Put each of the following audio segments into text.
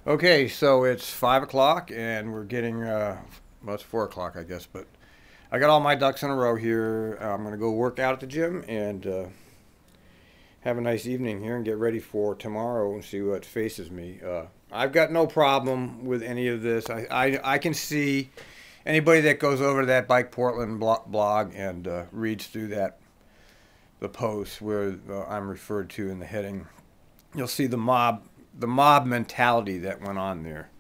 Okay, so it's 5 o'clock, and we're getting well, it's 4 o'clock, I guess, but I got all my ducks in a row here. I'm gonna go work out at the gym and have a nice evening here and get ready for tomorrow and see what faces me. I've got no problem with any of this. I can see anybody that goes over to that Bike Portland blog and reads through the post where I'm referred to in the heading. You'll see the mob mentality that went on there.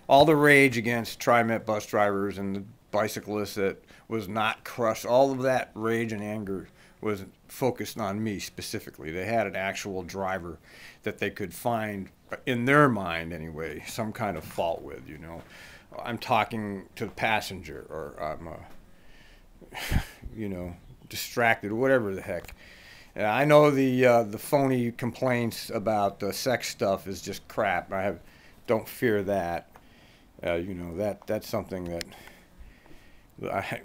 All the rage against TriMet bus drivers and the bicyclists that was not crushed. All of that rage and anger was focused on me specifically. They had an actual driver that they could find, in their mind anyway, some kind of fault with. I'm talking to the passenger, or I'm distracted, whatever the heck. I know the phony complaints about the sex stuff is just crap. Don't fear that. That's something that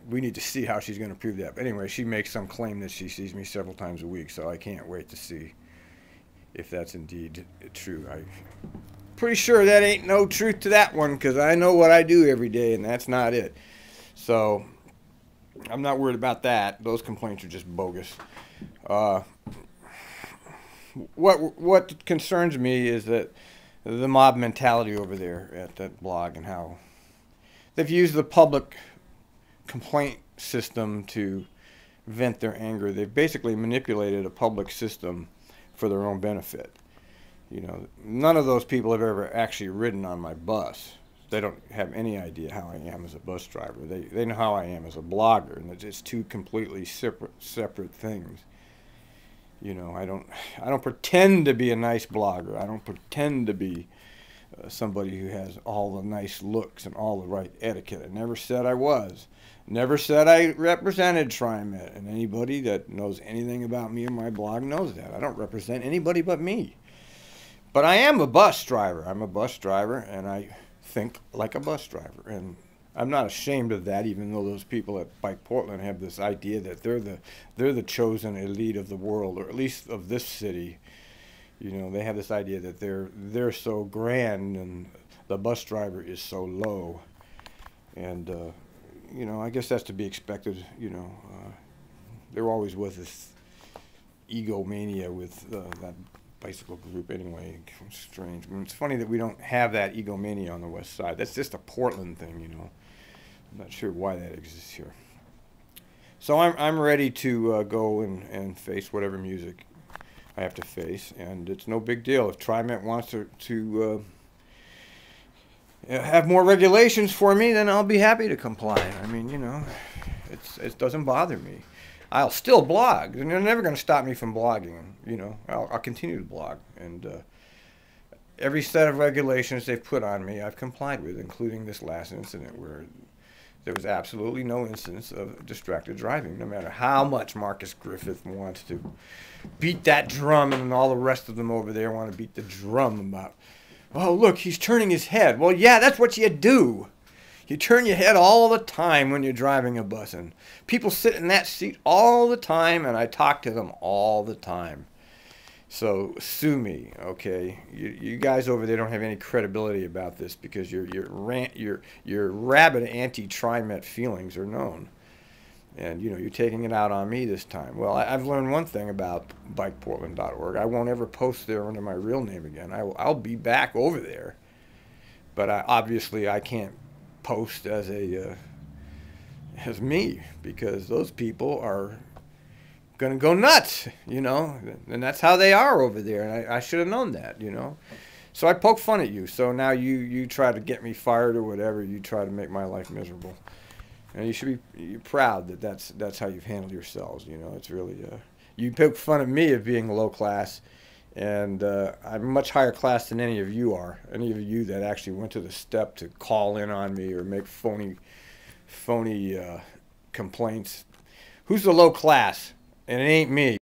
we need to see how she's going to prove that. But anyway, she makes some claim that she sees me several times a week, so I can't wait to see if that's indeed true. I'm pretty sure that ain't no truth to that one, because I know what I do every day, and that's not it. So I'm not worried about that. Those complaints are just bogus. Uh, what concerns me is that the mob mentality over there at that blog, and how they've used the public complaint system to vent their anger. They've basically manipulated a public system for their own benefit. None of those people have ever actually ridden on my bus. They don't have any idea how I am as a bus driver. They know how I am as a blogger, and it's just two completely separate things. I don't pretend to be a nice blogger. I don't pretend to be somebody who has all the nice looks and all the right etiquette. I never said I was. Never said I represented TriMet. And anybody that knows anything about me and my blog knows that. I don't represent anybody but me. But I am a bus driver. I'm a bus driver, and I think like a bus driver. And I'm not ashamed of that, even though those people at Bike Portland have this idea that they're the chosen elite of the world, or at least of this city. They have this idea that they're so grand and the bus driver is so low. And I guess that's to be expected. They're always with this egomania with that bicycle group anyway. It's strange. It's funny that we don't have that egomania on the west side. That's just a Portland thing. I'm not sure why that exists here. So I'm ready to go and face whatever music I have to face, and it's no big deal. If TriMet wants to have more regulations for me, then I'll be happy to comply. I mean, it doesn't bother me. I'll still blog, and they're never going to stop me from blogging. I'll continue to blog, and every set of regulations they've put on me, I've complied with, including this last incident where there was absolutely no instance of distracted driving, no matter how much Marcus Griffith wants to beat that drum, and all the rest of them over there want to beat the drum about, oh, look, he's turning his head. Well, yeah, that's what you do. You turn your head all the time when you're driving a bus, and people sit in that seat all the time, and I talk to them all the time. So sue me, okay? You guys over there don't have any credibility about this, because your rabid anti-TriMet feelings are known, and you're taking it out on me this time. Well, I've learned one thing about BikePortland.org. I won't ever post there under my real name again. I'll be back over there, but obviously I can't post as me, because those people are going to go nuts, and that's how they are over there, and I should have known that. So I poke fun at you, so now you try to get me fired or whatever. You try to make my life miserable, and you should be proud that that's how you've handled yourselves. It's really you poke fun at me of being low class, and I'm much higher class than any of you are. Any of you that actually went to the step to call in on me or make phony complaints. Who's the low class? And it ain't me.